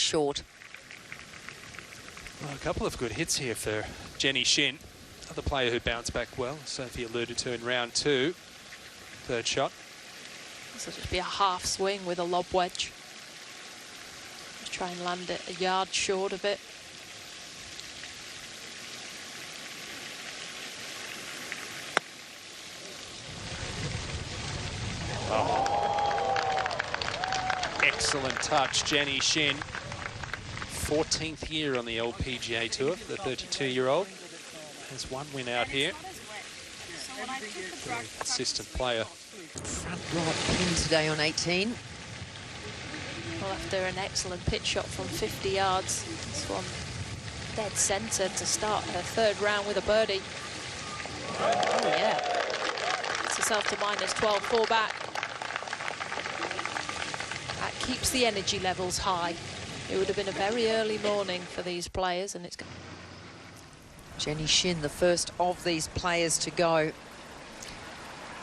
short. Well, a couple of good hits here for Jenny Shin, another player who bounced back well, Sophie alluded to in round 2. Third shot. This will just be a half swing with a lob wedge. Just try and land it a yard short of it. Excellent touch, Jenny Shin. 14th year on the LPGA Tour for the 32-year-old. Has one win out here. Very consistent player. Front right pin today on 18. Well, after an excellent pitch shot from 50 yards, this one dead centre to start her third round with a birdie. Oh yeah. Gets herself to -12, 4 back. That keeps the energy levels high. It would have been a very early morning for these players, and it's... Jenny Shin, the first of these players to go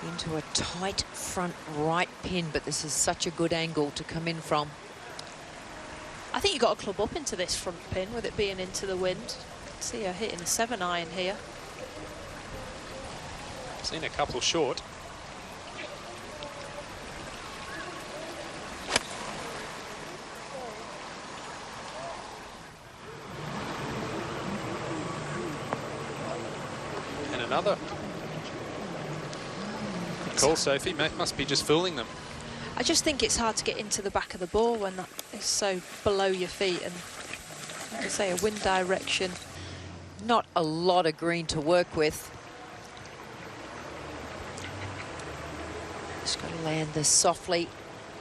into a tight front right pin, but this is such a good angle to come in from. I think you've got to club up into this front pin with it being into the wind. See her hitting a 7-iron here. Seen a couple short. And another. Good call, Sophie. Must be just fooling them. I just think it's hard to get into the back of the ball when that is so below your feet, and like I say, a wind direction. Not a lot of green to work with. Just got to land this softly,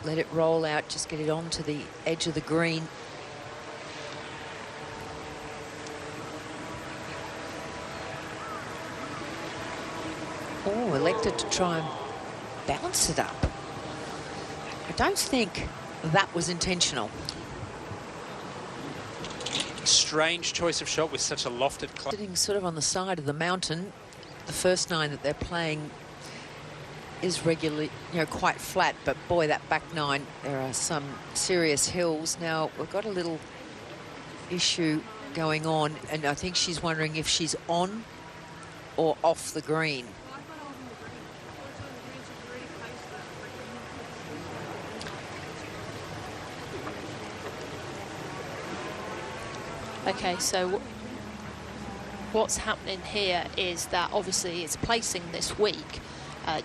let it roll out, just get it onto the edge of the green. Oh, elected to try and bounce it up. I don't think that was intentional. Strange choice of shot with such a lofted club. Sitting sort of on the side of the mountain, the first 9 that they're playing is regularly, you know, quite flat, but boy, that back 9, there are some serious hills. Now, we've got a little issue going on, and I think she's wondering if she's on or off the green. Okay, so what's happening here is that obviously it's placing this week.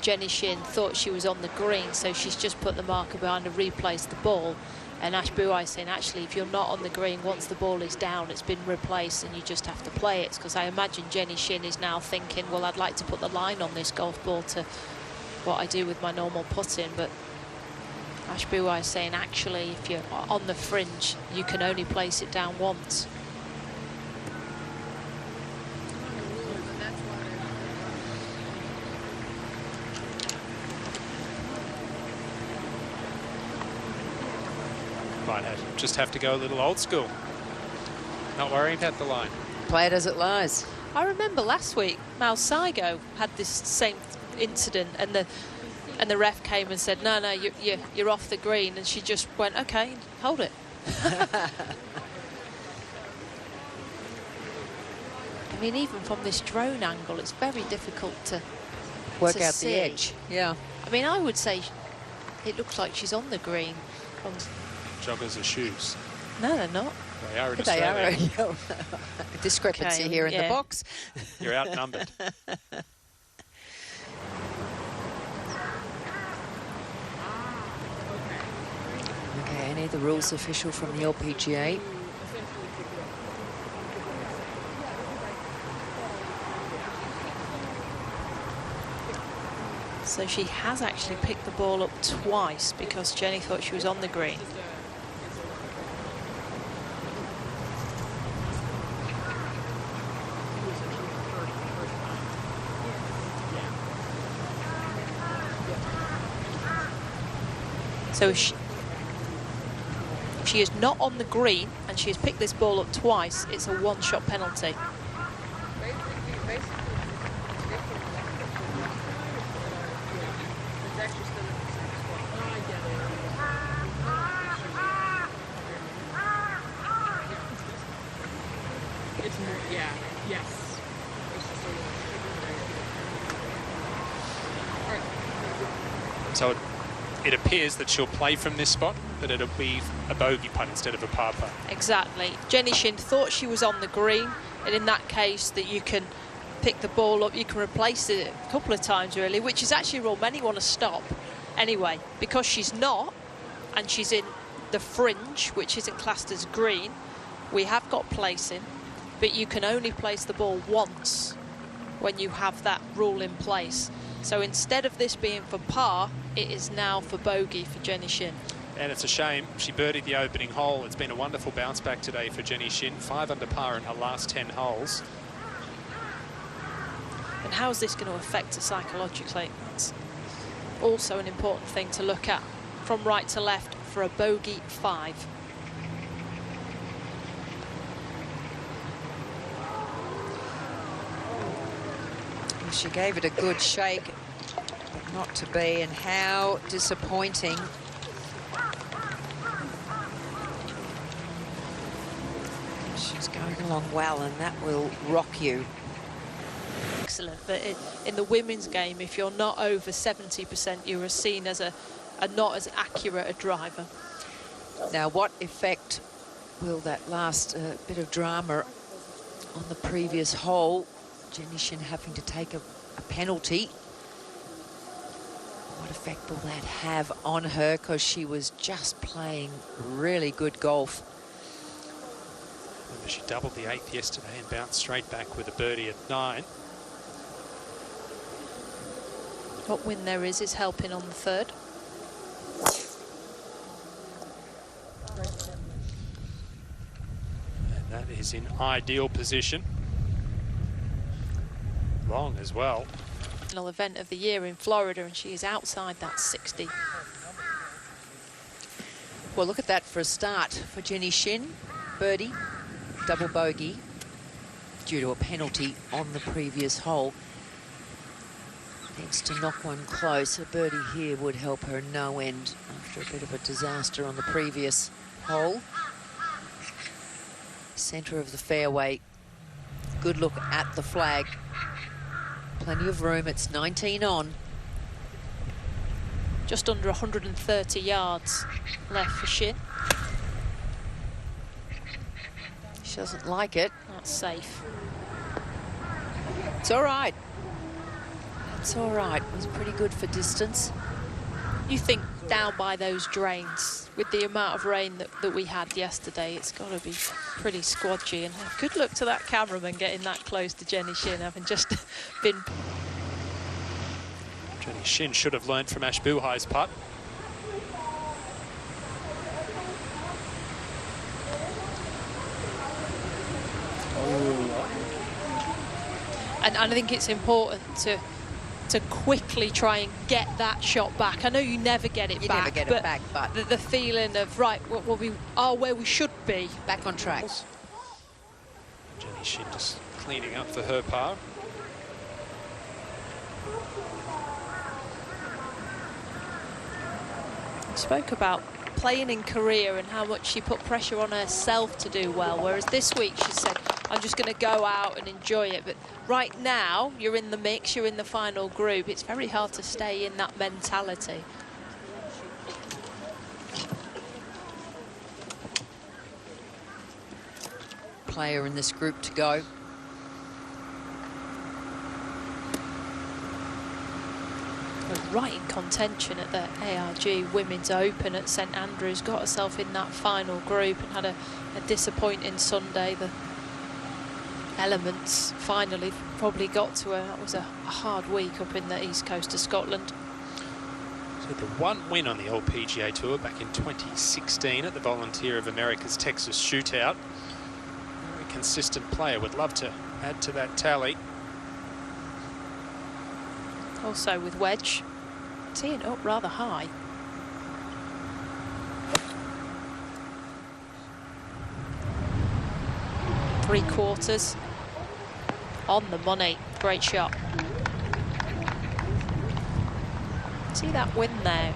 Jenny Shin thought she was on the green, so she's just put the marker behind to replace the ball. And Ash Buai saying, actually, if you're not on the green, once the ball is down, it's been replaced and you just have to play it. Because I imagine Jenny Shin is now thinking, well, I'd like to put the line on this golf ball to what I do with my normal putting. But Ash Buai is saying, actually, if you're on the fringe, you can only place it down once. Might just have to go a little old school. Not worrying about the line. Play it as it lies. I remember last week, Mal Saigo had this same incident, and the ref came and said, no, you're off the green, and she just went, okay, hold it. I mean, even from this drone angle, it's very difficult to work out see. The edge. Yeah. I mean, I would say it looks like she's on the green. Joggers are shoes. No, they're not. They are in They Australia. are a discrepancy Okay, here in the yeah. box. You're outnumbered. Okay, any the rules official from the LPGA. So she has actually picked the ball up twice because Jenny thought she was on the green. So if she is not on the green and she has picked this ball up twice, it's a one-shot penalty. It's more, yeah, yes. It's just So it appears that she'll play from this spot, but it'll be a bogey putt instead of a par putt. Exactly. Jenny Shin thought she was on the green, and in that case that you can pick the ball up, you can replace it a couple of times really, which is actually a rule many want to stop. Anyway, because she's not, and she's in the fringe, which isn't classed as green, we have got placing, but you can only place the ball once when you have that rule in place. So instead of this being for par, it is now for bogey for Jenny Shin. And it's a shame she birdied the opening hole. It's been a wonderful bounce back today for Jenny Shin. 5 under par in her last 10 holes. And how is this going to affect her psychologically? That's also an important thing to look at. From right to left for a bogey 5. Well, she gave it a good shake, but not to be, and how disappointing. She's going along well, and that will rock you. Excellent, but in the women's game, if you're not over 70%, you are seen as a not as accurate a driver. Now, what effect will that last bit of drama on the previous hole? Jenny Shin having to take a penalty. What effect will that have on her? Because she was just playing really good golf. Remember, she doubled the 8th yesterday and bounced straight back with a birdie at 9. What win there is helping on the 3rd. And that is in ideal position. Long as well. Final event of the year in Florida, and she is outside that 60. Well, look at that for a start for Jenny Shin. Birdie, double bogey, due to a penalty on the previous hole. Needs to knock one close. A birdie here would help her no end after a bit of a disaster on the previous hole. Centre of the fairway. Good look at the flag. Plenty of room. It's 19 on. Just under 130 yards left for Shin. She doesn't like it. That's safe. It's all right. It's all right. It was pretty good for distance. You think down by those drains, with the amount of rain that we had yesterday, it's got to be pretty squodgy. And good luck to that cameraman getting that close to Jenny Shin, having just been... Jenny Shin should have learned from Ash Buhai's putt. And I think it's important to quickly try and get that shot back. I know you never get it back. You never get it back, but the feeling of, right, well, we are where we should be. Back on track. Jenny Shin just cleaning up for her par. Spoke about playing in Korea and how much she put pressure on herself to do well, whereas this week she said, I'm just going to go out and enjoy it. But right now, you're in the mix, you're in the final group. It's very hard to stay in that mentality. Player in this group to go. Right in contention at the ARG Women's Open at St Andrews. Got herself in that final group and had a disappointing Sunday. The elements finally probably got to her. That was a hard week up in the east coast of Scotland. So the one win on the LPGA Tour back in 2016 at the Volunteer of America's Texas Shootout. Very consistent player. Would love to add to that tally. Also with wedge, teeing up rather high. Three quarters on the money. Great shot. See that wind there?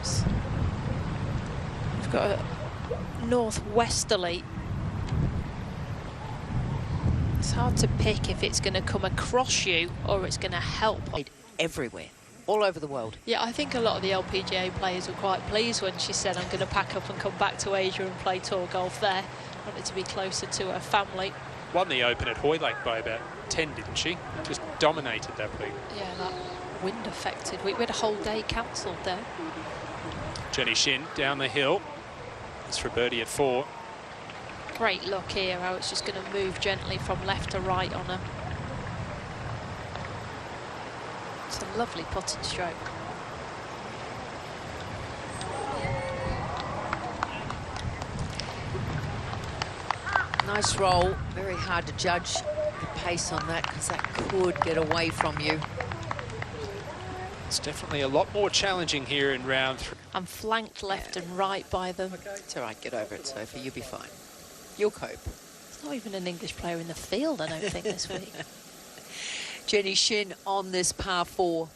We've got a northwesterly It's hard to pick if it's going to come across you or it's going to help. Everywhere, all over the world. Yeah, I think a lot of the LPGA players were quite pleased when she said, I'm going to pack up and come back to Asia and play tour golf there. Wanted to be closer to her family. Won the Open at Hoylake by about 10, didn't she? Just dominated that week. Yeah, that wind affected week. We had a whole day cancelled there. Jenny Shin down the hill. It's for birdie at 4. Great look here, how it's just going to move gently from left to right on her. It's a lovely putting stroke. Nice roll. Very hard to judge the pace on that because that could get away from you. It's definitely a lot more challenging here in round 3. I'm flanked left and right by them. It's all right, get over it, Sophie, you'll be fine. You'll cope. There's not even an English player in the field, I don't think, this week. Jenny Shin on this par 4.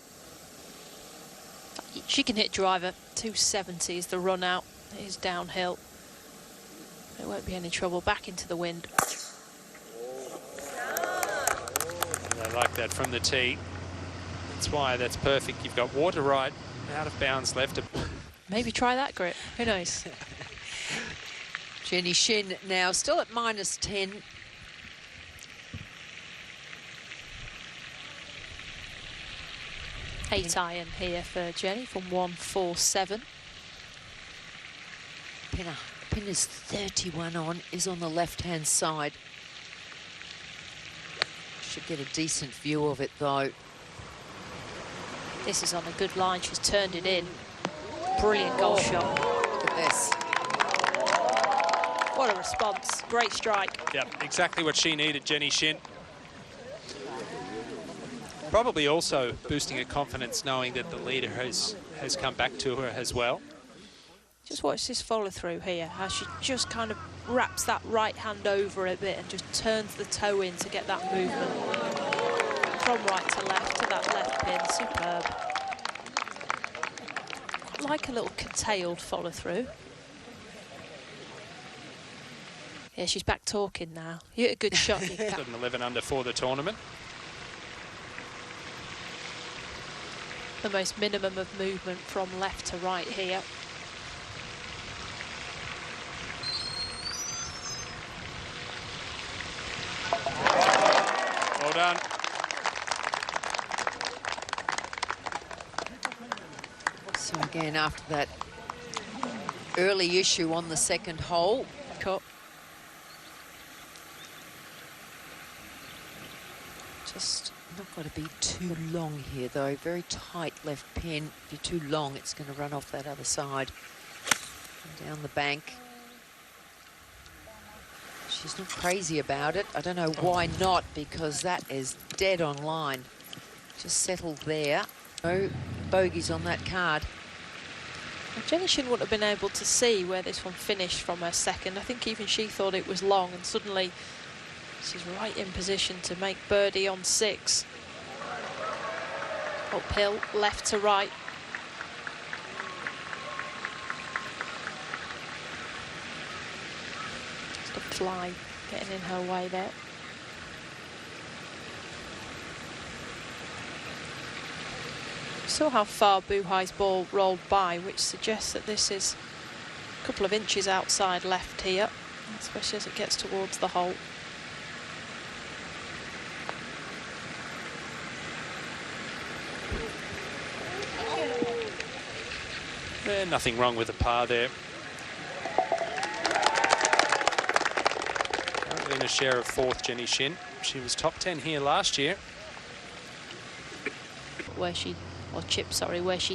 She can hit driver. 270 is the run out. It is downhill. There won't be any trouble. Back into the wind. I like that from the tee. That's why that's perfect. You've got water right, out of bounds left. Maybe try that grip. Who knows? Jenny Shin now still at -10. Eight iron here for Jenny from 147. Pin is 31 on, is on the left-hand side. Should get a decent view of it, though. This is on a good line. She's turned it in. Brilliant golf shot. Look at this. What a response. Great strike. Yep, exactly what she needed, Jenny Shin. Probably also boosting her confidence knowing that the leader has come back to her as well. Just watch this follow through here, how she just kind of wraps that right hand over a bit and just turns the toe in to get that movement. From right to left to that left pin, superb. Quite like a little curtailed follow through. Yeah, she's back talking now. You hit a good shot. You Got an 11 under for the tournament. The most minimum of movement from left to right here. Well done. So again, after that early issue on the second hole, Cut. just not got to be too long here, though. Very tight left pin. If you're too long, it's going to run off that other side and down the bank. She's not crazy about it. I don't know why not, because that is dead on line. Just settled there. No bogeys on that card. Well, Jenny Shin wouldn't have been able to see where this one finished from her second. I think even she thought it was long, and suddenly she's right in position to make birdie on 6. Uphill, left to right. Just a fly getting in her way there. Saw how far Buhai's ball rolled by, which suggests that this is a couple of inches outside left here, especially as it gets towards the hole. Nothing wrong with the par there. Currently in a share of 4th, Jenny Shin. She was top 10 here last year. Where she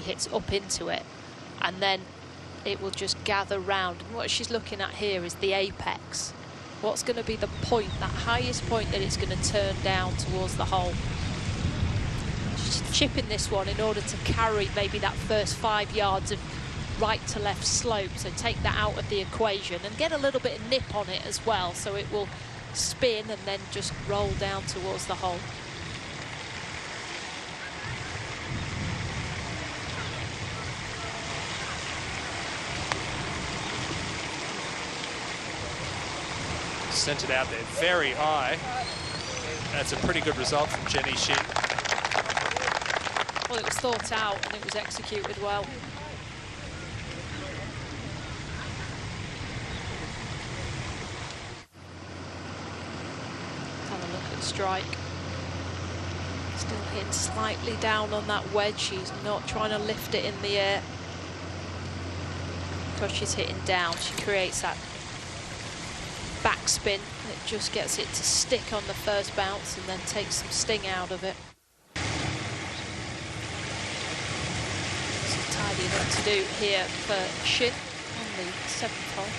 hits up into it, and then it will just gather round. And what she's looking at here is the apex. What's going to be the point, that highest point that it's going to turn down towards the hole? She's chipping this one in order to carry maybe that first 5 yards of right to left slope, so take that out of the equation and get a little bit of nip on it as well, so it will spin and then just roll down towards the hole. Sent it out there very high. That's a pretty good result from Jenny Shin. Well, it was thought out and it was executed well. Have a look at the strike. Still hitting slightly down on that wedge. She's not trying to lift it in the air. Because she's hitting down, she creates that backspin. It just gets it to stick on the first bounce and then takes some sting out of it. Some tidying up to do here for Shin on the 7th hole.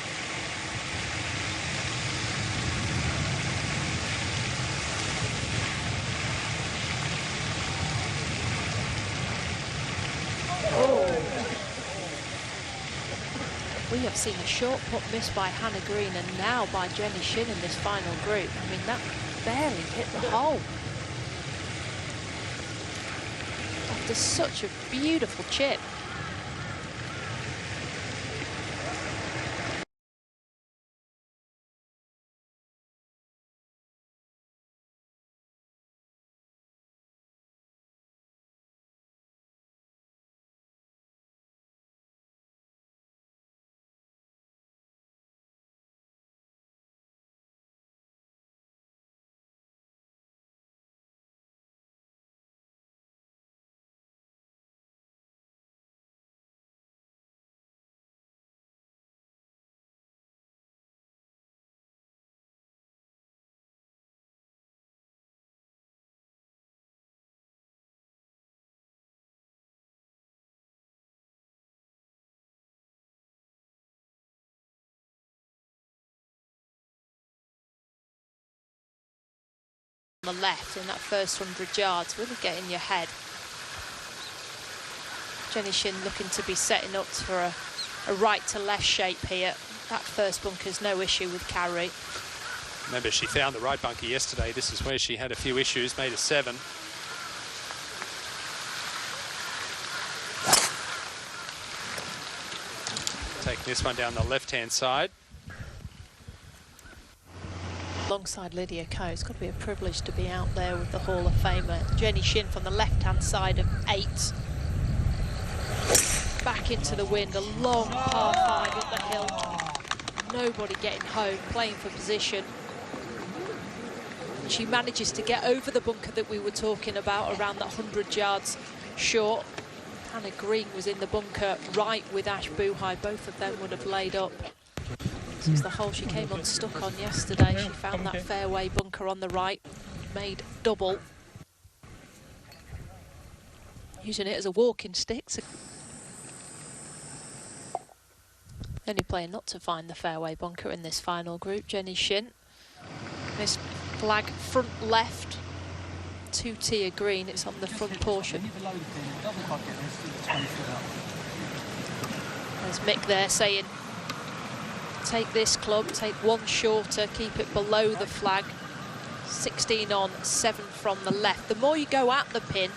We have seen a short putt missed by Hannah Green and now by Jenny Shin in this final group. I mean, that barely hit the hole. After such a beautiful chip. On the left in that first 100 yards, really getting your head. Jenny Shin looking to be setting up for a right to left shape here. That first bunker's no issue with carry. Remember, she found the right bunker yesterday. This is where she had a few issues, made a 7. Taking this one down the left-hand side. Alongside Lydia Ko, it's got to be a privilege to be out there with the Hall of Famer. Jenny Shin from the left-hand side of 8. Back into the wind, a long par 5 up the hill. Nobody getting home, playing for position. She manages to get over the bunker that we were talking about, around that 100 yards short. Hannah Green was in the bunker right with Ash Buhai. Both of them would have laid up. This was the hole she came unstuck on yesterday. She found that fairway bunker on the right, made double. Using it as a walking stick. Only playing not to find the fairway bunker in this final group, Jenny Shin. This flag front left, 2-tier green, it's on the front portion. There's Mick there saying, take this club, take one shorter, keep it below the flag. 16 on, 7 from the left. The more you go at the pin,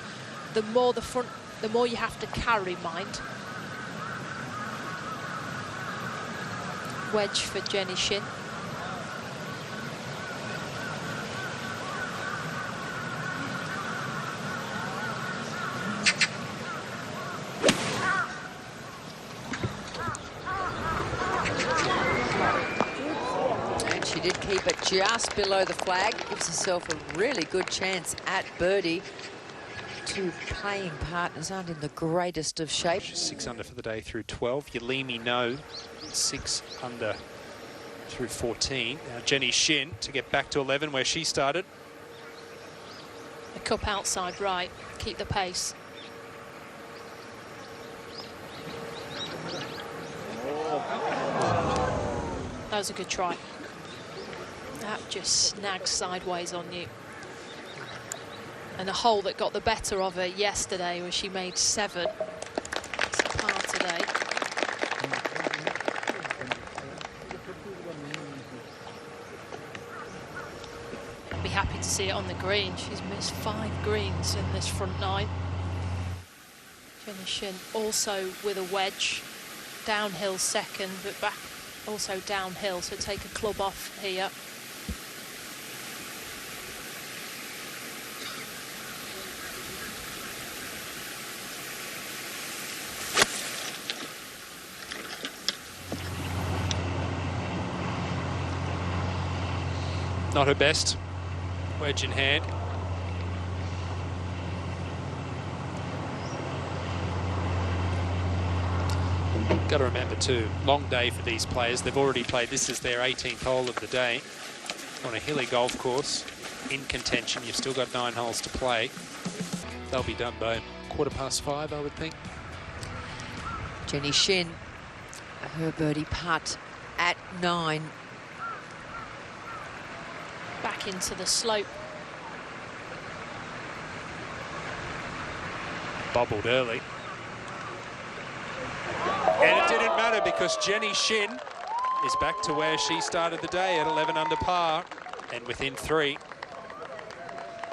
the more you have to carry, mind. Wedge for Jenny Shin. Did keep it just below the flag, gives herself a really good chance at birdie. Two playing partners aren't in the greatest of shape. She's 6 under for the day through 12. Yalimi No, 6 under through 14. Now Jenny Shin to get back to 11 where she started. A cup outside right, keep the pace. That was a good try. That just snags sideways on you. And a hole that got the better of her yesterday where she made 7. It's a par today. I'd be happy to see it on the green. She's missed 5 greens in this front 9. Jenny Shin also with a wedge. Downhill second, but back also downhill, so take a club off here. Not her best. Wedge in hand. Got to remember too, long day for these players. They've already played, this is their 18th hole of the day on a hilly golf course in contention. You've still got 9 holes to play. They'll be done by 5:15, I would think. Jenny Shin, her birdie putt at 9. Back into the slope. Bobbled early. And it didn't matter because Jenny Shin is back to where she started the day at 11 under par and within 3.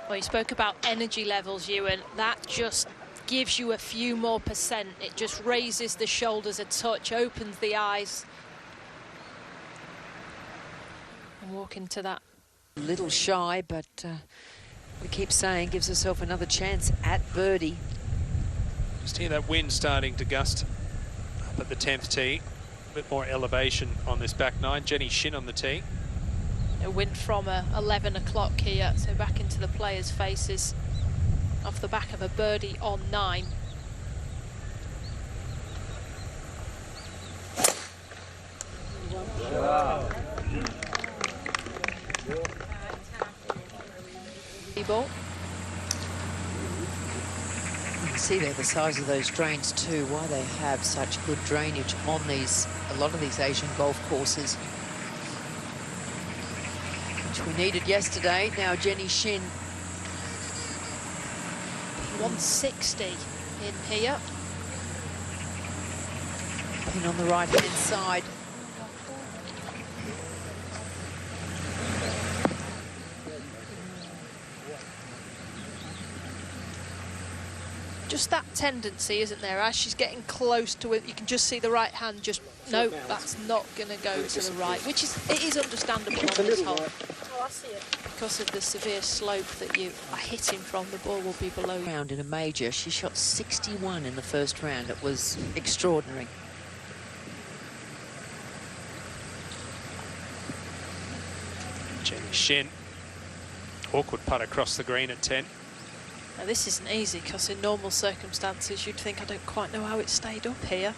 Well, you spoke about energy levels, Ewan. That just gives you a few more percent. It just raises the shoulders a touch, opens the eyes. And walk into that. A little shy, but we keep saying gives herself another chance at birdie. Just hear that wind starting to gust up at the 10th tee. A bit more elevation on this back 9. Jenny Shin on the tee. A wind from 11 o'clock here, so back into the players' faces off the back of a birdie on 9. Ball. You can see there the size of those drains too, why they have such good drainage on these, a lot of these Asian golf courses, which we needed yesterday. Now Jenny Shin. 160 in here. Pin on the right-hand side. Just that tendency, isn't there? As she's getting close to it, you can just see the right hand just, no, that's not going to go to the right, which is, it is understandable on this hole. Oh, I see it. Because of the severe slope that you are hitting from, the ball will be below. Round in a major, she shot 61 in the first round. It was extraordinary. Jenny Shin. Awkward putt across the green at 10. Now this isn't easy because in normal circumstances you'd think, I don't quite know how it stayed up here.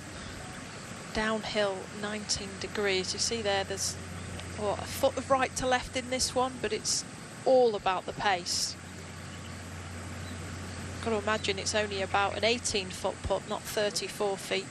Downhill 19 degrees. You see there's what, a foot of right to left in this one, but it's all about the pace. Got to imagine it's only about an 18-foot putt, not 34 feet.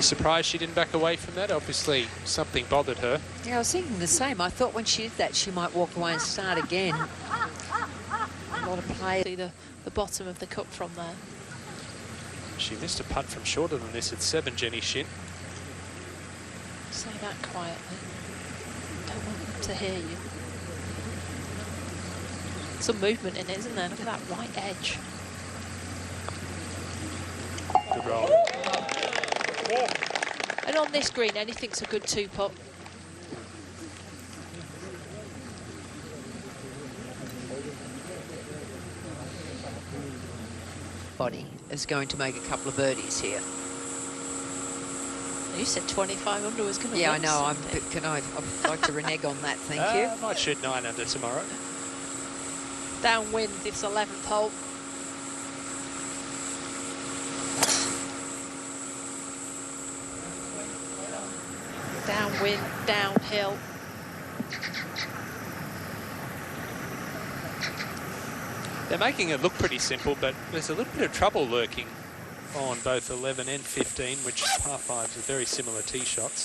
Surprised she didn't back away from that. Obviously something bothered her. Yeah, I was thinking the same. I thought when she did that she might walk away and start again. A lot of players. See the bottom of the cup from there. She missed a putt from shorter than this at 7, Jenny Shin. Say that quietly. Don't want them to hear you. Some movement in it, isn't there? Look at that right edge. Good roll. And on this green, anything's a good 2-putt. Body is going to make a couple of birdies here. You said 25 under was going to Yeah, I win know. something. I'd like to renege on that, thank you. I might shoot 9 under tomorrow. Downwind this 11th hole. Downwind, downhill. They're making it look pretty simple, but there's a little bit of trouble lurking on both 11 and 15, which par 5s are very similar tee shots.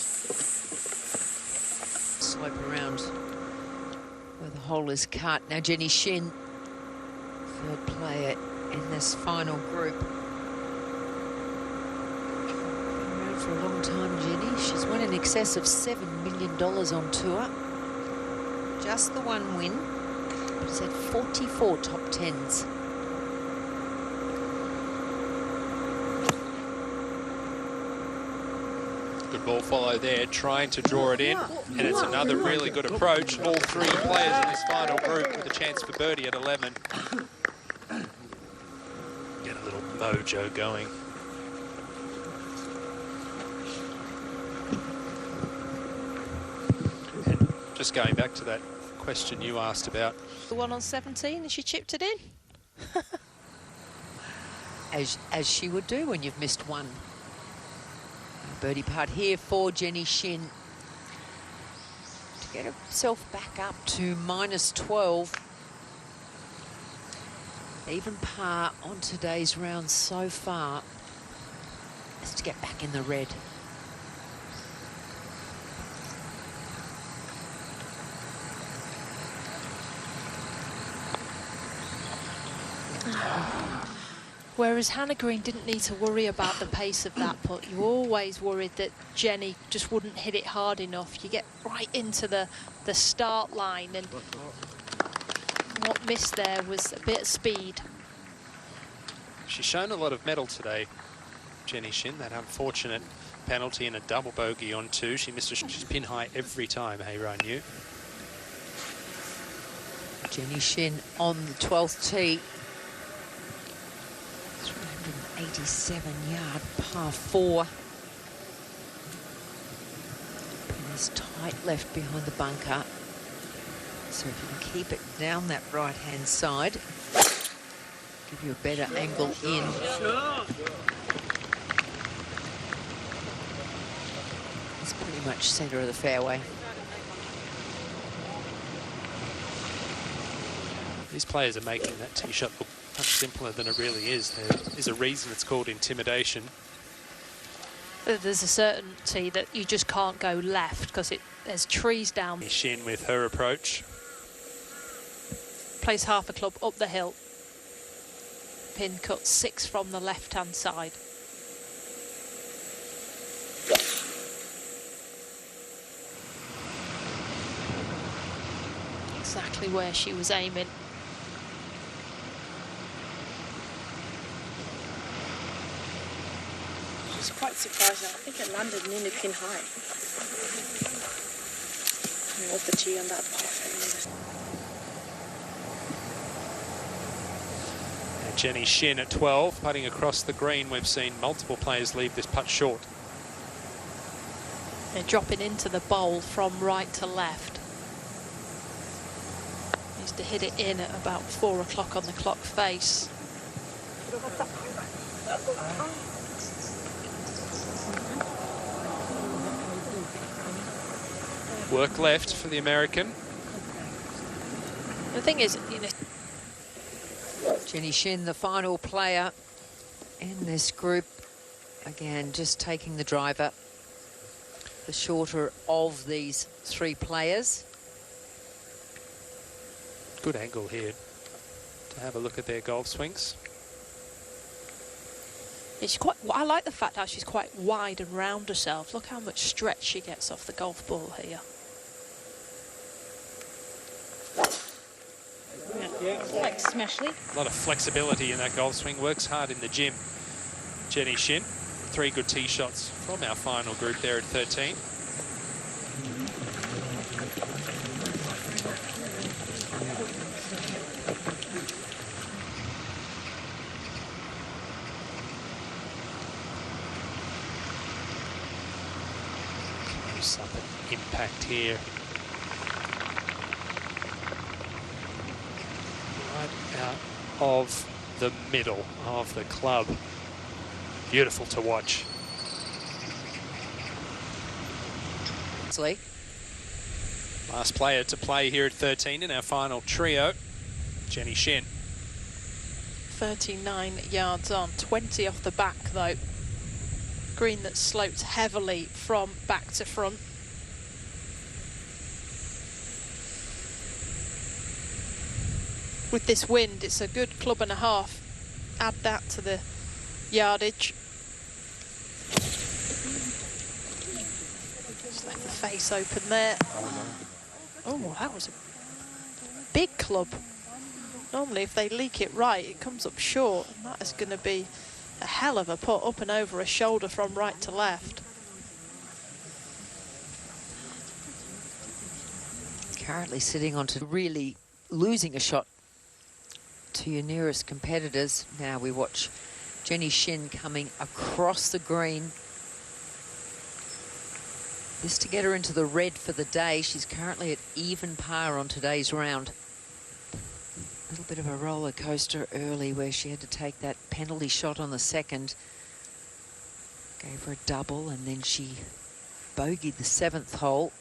Slope around where the hole is cut. Now Jenny Shin, third player in this final group. Been around for a long time, Jenny. She's won in excess of $7 million on tour. Just the one win, but she's had 44 top 10s. Good good ball follow there, trying to draw it in, and it's another really good approach. All three players in this final group with a chance for birdie at 11. Get a little mojo going. And just going back to that question you asked about. The one on 17, and she chipped it in. As she would do when you've missed one. Birdie putt here for Jenny Shin to get herself back up to -12. Even par on today's round so far is to get back in the red. Whereas Hannah Green didn't need to worry about the pace of that putt. You always worried that Jenny just wouldn't hit it hard enough. You get right into the start line, and what missed there was a bit of speed. She's shown a lot of mettle today, Jenny Shin. That unfortunate penalty and a double bogey on 2. She missed she's pin high every time, hey, Ryan, you. Jenny Shin on the 12th tee. 87-yard par 4. Pin is tight left behind the bunker. So if you can keep it down that right-hand side, give you a better angle in. It's pretty much centre of the fairway. These players are making that tee shot look much simpler than it really is. There is a reason it's called intimidation. There's a certainty that you just can't go left because there's trees down. Shin with her approach. Plays half a club up the hill. Pin cut 6 from the left-hand side. Exactly where she was aiming. It's quite surprising. I think it landed nearly pin high. Off the tee on that path. And Jenny Shin at 12, putting across the green. We've seen multiple players leave this putt short. They're dropping into the bowl from right to left. Needs to hit it in at about 4 o'clock on the clock face. Work left for the American. The thing is, you know, Jenny Shin, the final player in this group. Again, just taking the driver, the shorter of these 3 players. Good angle here to have a look at their golf swings. it's quite. I like the fact that she's quite wide and round herself. Look how much stretch she gets off the golf ball here. Like smashly. A lot of flexibility in that golf swing. Works hard in the gym. Jenny Shin, 3 good tee shots from our final group there at 13. Close up an impact here. Right out of the middle of the club. Beautiful to watch. Last player to play here at 13 in our final trio, Jenny Shin. 39 yards on, 20 off the back though. Green that slopes heavily from back to front. With this wind, it's a good club and a half. Add that to the yardage. Just left the face open there. Oh, that was a big club. Normally if they leak it right, it comes up short, and that is going to be a hell of a putt up and over a shoulder from right to left. currently sitting on to really losing a shot to your nearest competitors. Now we watch Jenny Shin coming across the green. This to get her into the red for the day. She's currently at even par on today's round. A little bit of a roller coaster early where she had to take that penalty shot on the second. Gave her a double and then she bogeyed the 7th hole.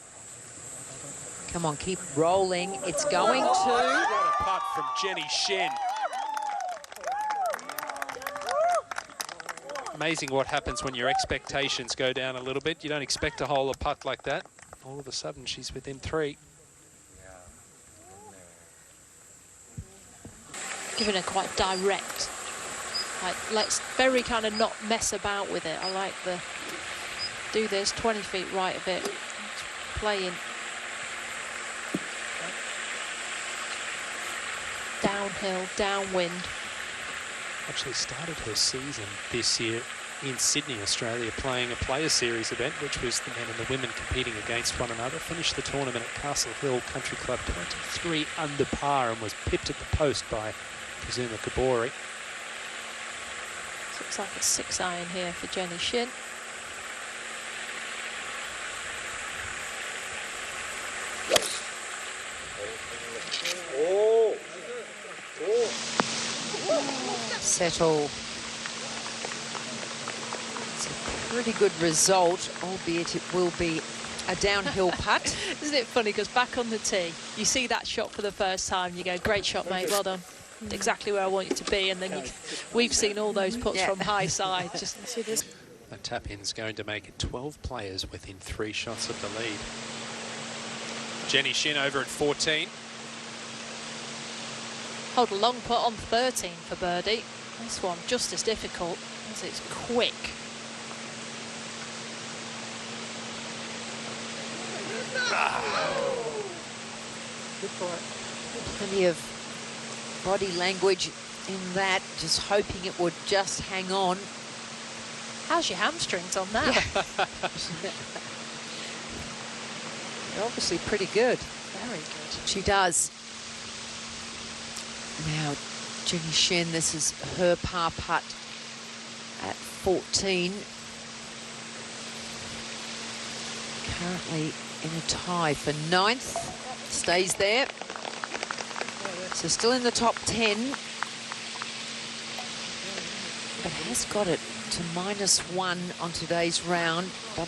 Come on, keep rolling. It's going to. What a putt from Jenny Shin. Amazing what happens when your expectations go down a little bit. You don't expect a hole of putt like that. All of a sudden, she's within 3. Giving her quite direct. Like, let's very kind of not mess about with it. I like the do this 20 feet right of it. Playing downhill, downwind. Actually started her season this year in Sydney, Australia, playing a Player Series event, which was the men and the women competing against one another. Finished the tournament at Castle Hill Country Club 23 under par and was pipped at the post by Kazuma Kabori. Looks like a 6-iron here for Jenny Shin. Settle. It's a pretty good result, albeit it will be a downhill putt. Isn't it funny, because back on the tee, you see that shot for the first time, you go, great shot, mate, well done. Exactly where I want you to be, and then we've seen all those putts from high side. Just see this. That tap-in is going to make it 12 players within 3 shots of the lead. Jenny Shin over at 14. Hold a long putt on 13 for birdie. This one just as difficult as it's quick. Plenty of body language in that, just hoping it would just hang on. How's your hamstrings on that? They're obviously pretty good. Very good. She does. Now, Jenny Shin, this is her par putt at 14. Currently in a tie for 9th. Stays there. So still in the top 10. But has got it to -1 on today's round. Double